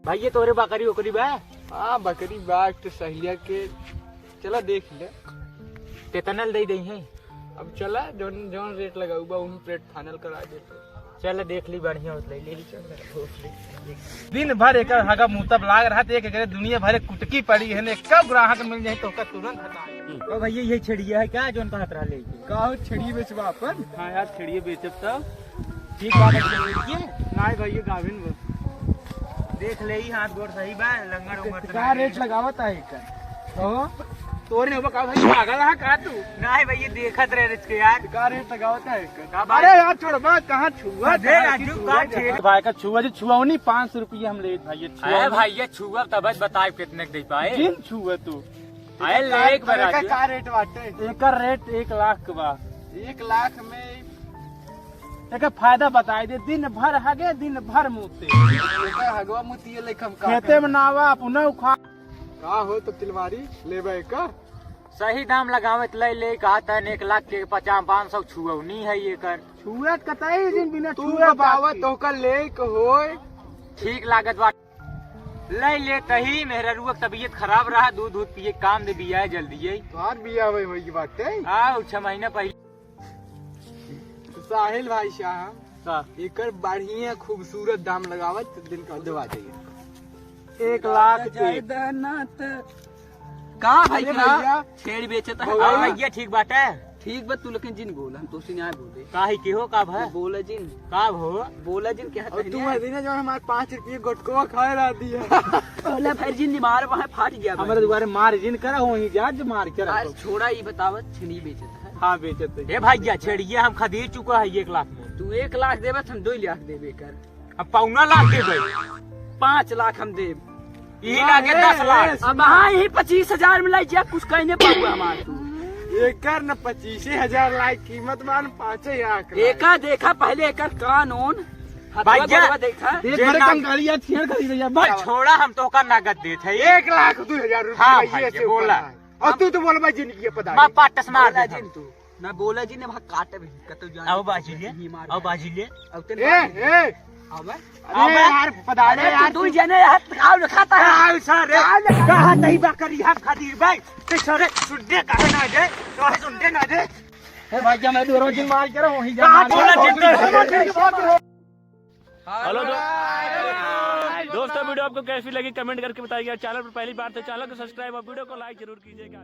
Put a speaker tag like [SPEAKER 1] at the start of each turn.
[SPEAKER 1] भाई ये तोरे बकरी उकरी बा?
[SPEAKER 2] हाँ बकरी बाग तो सहेलिया के चला देख ले।
[SPEAKER 1] कितना दे दी है?
[SPEAKER 2] अब चला जौन जौन रेट लगा हुआ उन रेट फाइनल करा देते।
[SPEAKER 1] चल देख ली बढ़िया ले ली चल।
[SPEAKER 3] दिन भर एक हगा मुतब लाग रहा था, एक दुनिया भर कुटकी पड़ी है ने, कब ग्राहक मिल जाए तो तुरंत हटा।
[SPEAKER 1] तो भैया ये छड़िया है क्या जोन कहत रहा ले?
[SPEAKER 2] कहो छड़ी बेचवा अपन।
[SPEAKER 3] हाँ यार छड़िए बेचब तब
[SPEAKER 1] ठीक बात है।
[SPEAKER 3] नहीं भैया गाभिन बा।
[SPEAKER 1] देख ले ही हाथ गोड़ सही बा, लंगर उंगर
[SPEAKER 2] क्या रेट लगावत है इकर? कहो
[SPEAKER 3] तोरे ने का भाई पागल रहा का तू?
[SPEAKER 1] नहीं भैया देखत रहे इसके यार।
[SPEAKER 2] क्या रेट लगावत है इकर?
[SPEAKER 1] का बात?
[SPEAKER 3] अरे यार छोड़ बा, कहाँ छुआ
[SPEAKER 1] दे राजू का ठेक
[SPEAKER 3] भाई का छुआ जी छुआ नहीं 500 रुपया हम ले भाई।
[SPEAKER 1] अरे भाई ये छुआ तब बताए कितने दे पाए?
[SPEAKER 3] जिन छुआ तू
[SPEAKER 1] अरे ले एक बार राजू।
[SPEAKER 2] क्या रेट बाटे?
[SPEAKER 3] एकर रेट 1 लाख के बा।
[SPEAKER 2] 1 लाख में
[SPEAKER 3] एक फायदा बताई दे, दिन भर हगे दिन भर मुते
[SPEAKER 2] एकर हगवा मुतिये लेखम का
[SPEAKER 3] खेते में नावा पुनः उखा
[SPEAKER 2] का हो तो तिलवारी लेबे का।
[SPEAKER 1] सही दाम लगावत ले कहा था 1 लाख के 50-500 छुआ नहीं है ये कर।
[SPEAKER 3] छुआ कतई दिन बिना
[SPEAKER 2] तू
[SPEAKER 3] छुआ
[SPEAKER 2] बावत तो का ले के होय
[SPEAKER 1] ठीक लागत बा ले तही मेहरुआ तबीयत खराब रहा, दूध पिए काम दे बिया जल्दी है।
[SPEAKER 2] तोहार बिया होई बाटे।
[SPEAKER 1] आओ 6 महीने पहले।
[SPEAKER 2] साहिल भाई साहब एकर बढ़िया खूबसूरत दाम लगावत दिन का दवा चाहिए।
[SPEAKER 3] 1 लाख के
[SPEAKER 4] का भाई
[SPEAKER 2] अरे
[SPEAKER 4] का
[SPEAKER 2] भैया
[SPEAKER 4] छेड़ बेचता है।
[SPEAKER 2] भगवान।
[SPEAKER 1] हाँ भैया ठीक बात है।
[SPEAKER 4] ठीक बा तू लेकिन जिन बोला हम तो उसी न्याय बोले
[SPEAKER 1] काहे की हो काब है?
[SPEAKER 4] बोला जिन
[SPEAKER 1] काब हो?
[SPEAKER 4] बोला जिन क्या
[SPEAKER 2] और तू है दिन जो हमारे 5 रुपये गोटको खाए रहा दिया।
[SPEAKER 4] पहले फिर जिन मार वहाँ फाट गया
[SPEAKER 3] हमारे दोबारा मार जिन करा वही जाज मार के
[SPEAKER 4] आज
[SPEAKER 3] रखो।
[SPEAKER 4] छोड़ा ये बतावत छेड़ी बेचता है।
[SPEAKER 3] हाँ बेचते
[SPEAKER 1] ए भैया छेड़िए हम खरीद चुका है 1 लाख में।
[SPEAKER 4] तू 1 लाख देवे हम 2 लाख देवे कर।
[SPEAKER 1] अब 1.25 लाख दे भाई।
[SPEAKER 4] 5 लाख हम देव।
[SPEAKER 1] यही लागे 10 लाख।
[SPEAKER 4] अब हाँ यही 25,000 में लाई जा कुछ कहने पाऊंगा हमारे तू।
[SPEAKER 2] एकर न 25,000 लाख कीमत मान 5 लाख।
[SPEAKER 4] एका देखा पहले एकर कानून
[SPEAKER 1] भैया
[SPEAKER 4] देखा
[SPEAKER 3] एक बड़े कंगालिया छेड़ खरीद लिया
[SPEAKER 1] भाई छोड़ा हम तो का नगद देते है
[SPEAKER 2] 1 लाख 2,000
[SPEAKER 1] हाँ
[SPEAKER 2] रुपये
[SPEAKER 1] भाई,
[SPEAKER 2] से
[SPEAKER 1] बोला।
[SPEAKER 2] ऊपर है। और तू तो बोल भाई जिंदगी पता
[SPEAKER 1] मैं पाटस मार
[SPEAKER 4] बोला
[SPEAKER 1] दे
[SPEAKER 4] जिन तू ना बोला जिन वहाँ काटे भी कतो जान
[SPEAKER 1] आओ बाजी ले आओ बाजी ले।
[SPEAKER 4] अब
[SPEAKER 2] ए
[SPEAKER 4] तेरे
[SPEAKER 2] ए
[SPEAKER 4] अब
[SPEAKER 2] अरे यार पधारे
[SPEAKER 4] अरे
[SPEAKER 2] यार
[SPEAKER 4] तू जने खाव खाता है
[SPEAKER 1] आओ सारे कहा नहीं बकरी हम खातिर भाई ते सारे सुनने का ना दे तो सुनने ना दे।
[SPEAKER 3] भाई मैं तो रोज मार के वही जा
[SPEAKER 1] कहा बोला जिंदा
[SPEAKER 5] हेलो दोस्तों, वीडियो आपको कैसी लगी कमेंट करके बताइएगा। चैनल पर पहली बार तो चैनल को सब्सक्राइब और वीडियो को लाइक जरूर कीजिएगा।